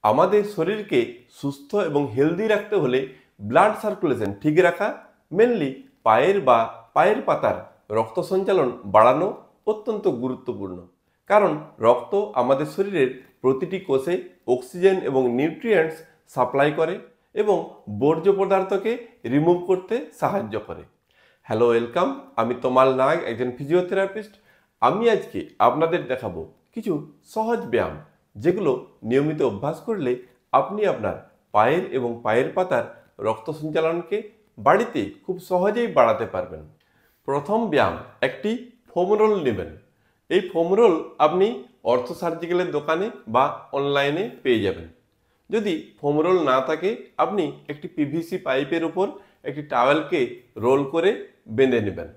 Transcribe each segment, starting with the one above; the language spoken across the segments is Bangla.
আমাদের শরীরকে সুস্থ এবং হেলদি রাখতে হলে ব্লাড সার্কুলেশন ঠিক রাখা, মেনলি পায়ের পাতার রক্ত সঞ্চালন বাড়ানো অত্যন্ত গুরুত্বপূর্ণ। কারণ রক্ত আমাদের শরীরের প্রতিটি কোষে অক্সিজেন এবং নিউট্রিয়েন্টস সাপ্লাই করে এবং বর্জ্য পদার্থকে রিমুভ করতে সাহায্য করে। Hello, welcome. আমি তমাল নাগ, একজন ফিজিওথেরাপিস্ট। আমি আজকে আপনাদের দেখাবো কিছু সহজ ব্যায়াম, যেগুলো নিয়মিত অভ্যাস করলে আপনি আপনার পায়ের এবং পায়ের পাতার রক্ত সঞ্চালনকে বাড়িতে খুব সহজেই বাড়াতে পারবেন। প্রথম ব্যায়াম, একটি ফোম রোল নেবেন। এই ফোম রোল আপনি অর্থ সার্জিক্যালের দোকানে বা অনলাইনে পেয়ে যাবেন। যদি ফোম রোল না থাকে, আপনি একটি পিভিসি পাইপের উপর একটি টাওয়েলকে রোল করে বেঁধে নেবেন।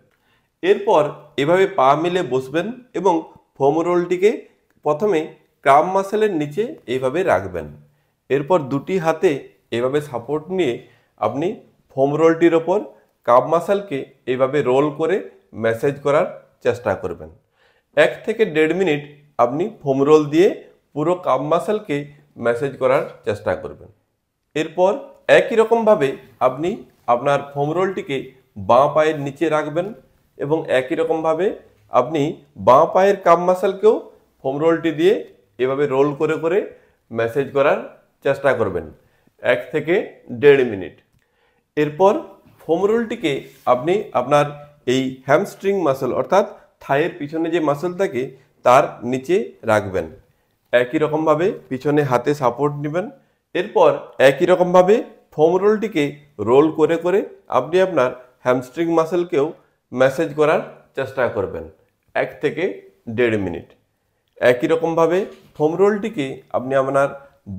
এরপর এভাবে পা মিলে বসবেন এবং ফোম রোলটিকে প্রথমে ক্রাম মাসেলের নিচে এইভাবে রাখবেন। এরপর দুটি হাতে এভাবে সাপোর্ট নিয়ে আপনি ফোম রোলটির ওপর কাপ মাসেলকে এইভাবে রোল করে ম্যাসেজ করার চেষ্টা করবেন। 1 থেকে 1.5 মিনিট আপনি ফোম রোল দিয়ে পুরো কাপ মাসেলকে ম্যাসেজ করার চেষ্টা করবেন। এরপর একই রকমভাবে আপনি আপনার ফোম রোলটিকে বাঁ পায়ের নিচে রাখবেন এবং একই রকমভাবে আপনি বাঁ পায়ের কাপ মাসেলকেও ফোম রোলটি দিয়ে এভাবে রোল করে করে ম্যাসেজ করার চেষ্টা করবেন 1 থেকে 1.5 মিনিট। এরপর ফোম রোলটিকে আপনি আপনার এই হ্যামস্ট্রিং মাসল অর্থাৎ থাইয়ের পিছনে যে মাসল থাকে তার নিচে রাখবেন। একই রকমভাবে পিছনে হাতে সাপোর্ট নেবেন। এরপর একই রকমভাবে ফোম রোলটিকে রোল করে করে আপনি আপনার হ্যামস্ট্রিং মাসলকেও ম্যাসেজ করার চেষ্টা করবেন 1 থেকে 1.5 মিনিট। একই রকমভাবে ফোম রোলটিকে আপনি আপনার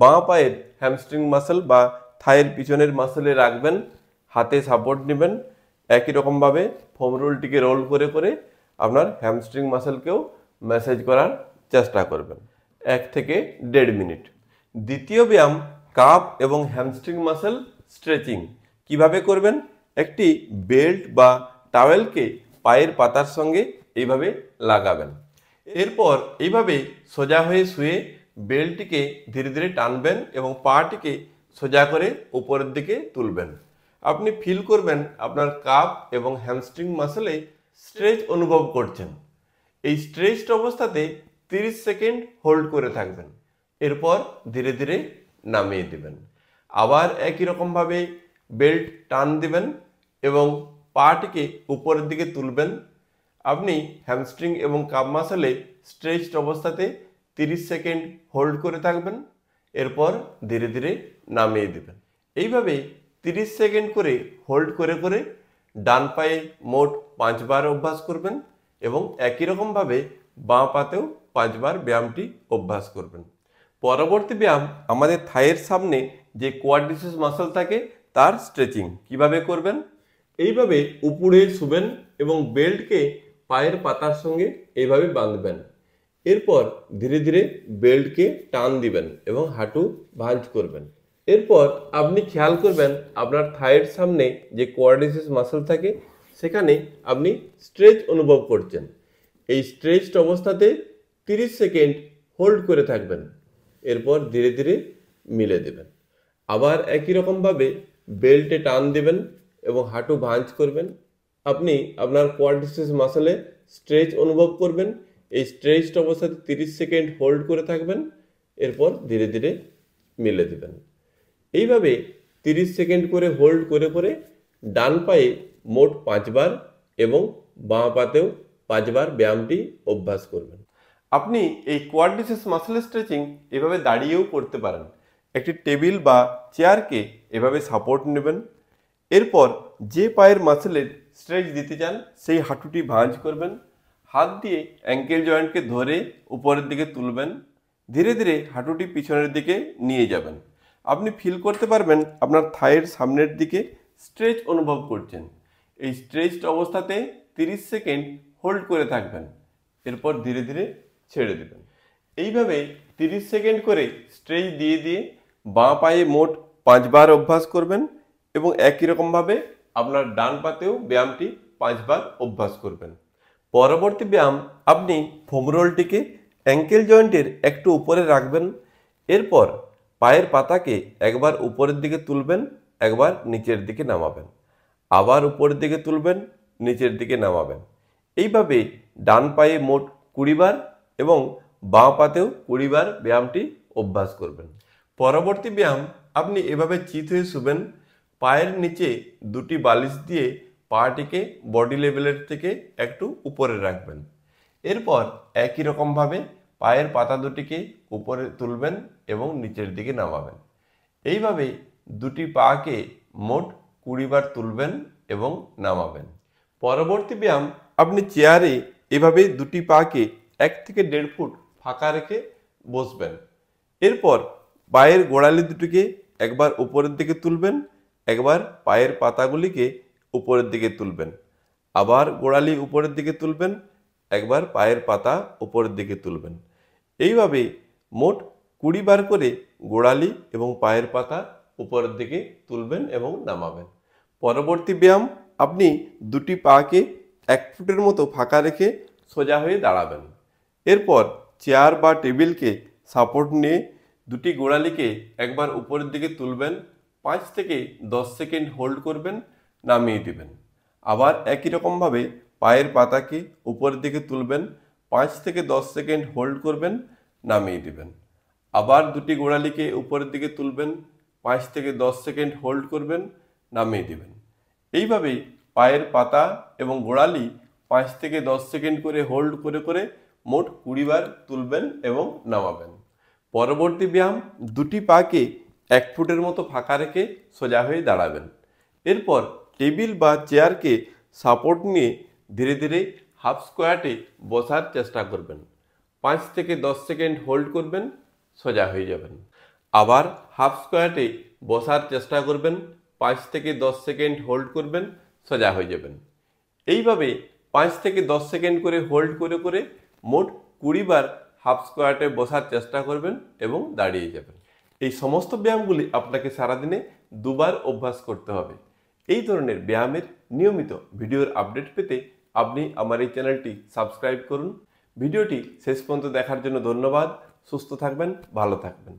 বাঁ পায়ের হ্যামস্ট্রিং মাসল বা থাইয়ের পিছনের মাসলে রাখবেন, হাতে সাপোর্ট নেবেন। একই রকমভাবে ফোম রোলটিকে রোল করে করে আপনার হ্যামস্ট্রিং মাসলকেও ম্যাসেজ করার চেষ্টা করবেন 1 থেকে 1.5 মিনিট। দ্বিতীয় ব্যায়াম, কাপ এবং হ্যামস্ট্রিং মাসল স্ট্রেচিং। কিভাবে করবেন? একটি বেল্ট বা টাওয়েলকে পায়ের পাতার সঙ্গে এইভাবে লাগাবেন। এরপর এইভাবে সোজা হয়ে শুয়ে বেল্টটিকে ধীরে ধীরে টানবেন এবং পাটিকে সোজা করে উপরের দিকে তুলবেন। আপনি ফিল করবেন আপনার কাপ এবং হ্যামস্ট্রিং মাসলে স্ট্রেচ অনুভব করছেন। এই স্ট্রেচড অবস্থাতে 30 সেকেন্ড হোল্ড করে থাকবেন। এরপর ধীরে ধীরে নামিয়ে দেবেন। আবার একই রকমভাবে বেল্ট টান দিবেন এবং পাটিকে উপরের দিকে তুলবেন। আপনি হ্যামস্ট্রিং এবং কাপ মাসলে স্ট্রেচড অবস্থাতে 30 সেকেন্ড হোল্ড করে থাকবেন। এরপর ধীরে ধীরে নামিয়ে দেবেন। এইভাবে 30 সেকেন্ড করে হোল্ড করে করে ডান পায়ে মোট 5 বার অভ্যাস করবেন এবং একই রকমভাবে বাঁ পাতেও 5 বার ব্যায়ামটি অভ্যাস করবেন। পরবর্তী ব্যায়াম, আমাদের থাইয়ের সামনে যে কোয়াড্রিসেপস মাসল থাকে তার স্ট্রেচিং। কিভাবে করবেন? এইভাবে উপরে শুবেন এবং বেল্টকে পায়ের পাতার সঙ্গে এইভাবে বাঁধবেন। এরপর ধীরে ধীরে বেল্টকে টান দিবেন এবং হাঁটু ভাঁজ করবেন। এরপর আপনি খেয়াল করবেন আপনার থাইয়ের সামনে যে কোয়াড্রিসেপস মাসল থাকে সেখানে আপনি স্ট্রেচ অনুভব করছেন। এই স্ট্রেচড অবস্থাতে 30 সেকেন্ড হোল্ড করে থাকবেন। এরপর ধীরে ধীরে মিলে দেবেন। আবার একই রকমভাবে বেল্টে টান দেবেন এবং হাঁটু ভাঁজ করবেন। আপনি আপনার কোয়াড্রিসেপস মাসলে স্ট্রেচ অনুভব করবেন। এই স্ট্রেচড অবস্থাতে 30 সেকেন্ড হোল্ড করে থাকবেন। এরপর ধীরে ধীরে মিলে দেবেন। এইভাবে 30 সেকেন্ড করে হোল্ড করে করে ডান পায়ে মোট 5 বার এবং বাঁ পাতেও 5 বার ব্যায়ামটি অভ্যাস করবেন। আপনি এই কোয়াড্রিসেপস মাসল স্ট্রেচিং এভাবে দাঁড়িয়েও করতে পারেন। একটি টেবিল বা চেয়ারকে এভাবে সাপোর্ট নেবেন। এরপর যে পায়ের মাসলের স্ট্রেচ দিতে চান সেই হাঁটুটি ভাঁজ করবেন। হাত দিয়ে অ্যাঙ্কেল জয়েন্টকে ধরে উপরের দিকে তুলবেন। ধীরে ধীরে হাঁটুটি পিছনের দিকে নিয়ে যাবেন। আপনি ফিল করতে পারবেন আপনার থাইয়ের সামনের দিকে স্ট্রেচ অনুভব করছেন। এই স্ট্রেচড অবস্থাতে 30 সেকেন্ড হোল্ড করে থাকবেন। এরপর ধীরে ধীরে ছেড়ে দেবেন। এইভাবে 30 সেকেন্ড করে স্ট্রেচ দিয়ে দিয়ে বাঁ পায়ে মোট 5 বার অভ্যাস করবেন এবং একই রকমভাবে আপনার ডান পাতেও ব্যায়ামটি 5 বার অভ্যাস করবেন। পরবর্তী ব্যায়াম, আপনি ফোম রোলটিকে অ্যাঙ্কেল জয়েন্টের একটু উপরে রাখবেন। এরপর পায়ের পাতাকে একবার উপরের দিকে তুলবেন, একবার নিচের দিকে নামাবেন, আবার উপরের দিকে তুলবেন, নিচের দিকে নামাবেন। এইভাবে ডান পায়ে মোট 20 বার এবং বাঁ পাতেও 20 বার ব্যায়ামটি অভ্যাস করবেন। পরবর্তী ব্যায়াম, আপনি এভাবে চিত হয়ে শুবেন, পায়ের নিচে দুটি বালিশ দিয়ে পাটিকে বডি লেভেলের থেকে একটু উপরে রাখবেন। এরপর একই রকমভাবে পায়ের পাতা দুটিকে উপরে তুলবেন এবং নিচের দিকে নামাবেন। এইভাবে দুটি পাকে মোট 20 বার তুলবেন এবং নামাবেন। পরবর্তী ব্যায়াম, আপনি চেয়ারে এভাবে দুটি পাকে 1 থেকে 1.5 ফুট ফাঁকা রেখে বসবেন। এরপর পায়ের গোড়ালি দুটিকে একবার উপরের দিকে তুলবেন, একবার পায়ের পাতাগুলিকে উপরের দিকে তুলবেন, আবার গোড়ালি উপরের দিকে তুলবেন, একবার পায়ের পাতা উপরের দিকে তুলবেন। এইভাবে মোট 20 বার করে গোড়ালি এবং পায়ের পাতা উপরের দিকে তুলবেন এবং নামাবেন। পরবর্তী ব্যায়াম, আপনি দুটি পাকে 1 ফুটের মতো ফাঁকা রেখে সোজা হয়ে দাঁড়াবেন। এরপর চেয়ার বা টেবিলকে সাপোর্ট নিয়ে দুটি গোড়ালিকে একবার উপরের দিকে তুলবেন, 5 থেকে 10 সেকেন্ড হোল্ড করবেন, নামিয়ে দিবেন। আবার একই রকমভাবে পায়ের পাতাকে উপরের দিকে তুলবেন, 5 থেকে 10 সেকেন্ড হোল্ড করবেন, নামিয়ে দিবেন। আবার দুটি গোড়ালিকে উপরের দিকে তুলবেন, 5 থেকে 10 সেকেন্ড হোল্ড করবেন, নামিয়ে দিবেন। এইভাবেই পায়ের পাতা এবং গোড়ালি 5 থেকে 10 সেকেন্ড করে হোল্ড করে করে মোট 20 বার তুলবেন এবং নামাবেন। পরবর্তী ব্যায়াম, দুটি পাকে 1 ফুটের মতো ফাঁকা রেখে সোজা হয়ে দাঁড়াবেন। এরপর টেবিল বা চেয়ারকে সাপোর্ট নিয়ে ধীরে ধীরে হাফ স্কোয়াটে বসার চেষ্টা করবেন। 5 থেকে 10 সেকেন্ড হোল্ড করবেন, সোজা হয়ে যাবেন। আবার হাফ স্কোয়াটে বসার চেষ্টা করবেন, 5 থেকে 10 সেকেন্ড হোল্ড করবেন, সোজা হয়ে যাবেন। এইভাবে 5 থেকে 10 সেকেন্ড করে হোল্ড করে করে মোট 20 বার হাফ স্কোয়াটে বসার চেষ্টা করবেন এবং দাঁড়িয়ে যাবেন। এই সমস্ত ব্যায়ামগুলি আপনাকে সারাদিনে 2 বার অভ্যাস করতে হবে। এই ধরনের ব্যায়ামের নিয়মিত ভিডিওর আপডেট পেতে আপনি আমার এই চ্যানেলটি সাবস্ক্রাইব করুন। ভিডিওটি শেষ পর্যন্ত দেখার জন্য ধন্যবাদ। সুস্থ থাকবেন, ভালো থাকবেন।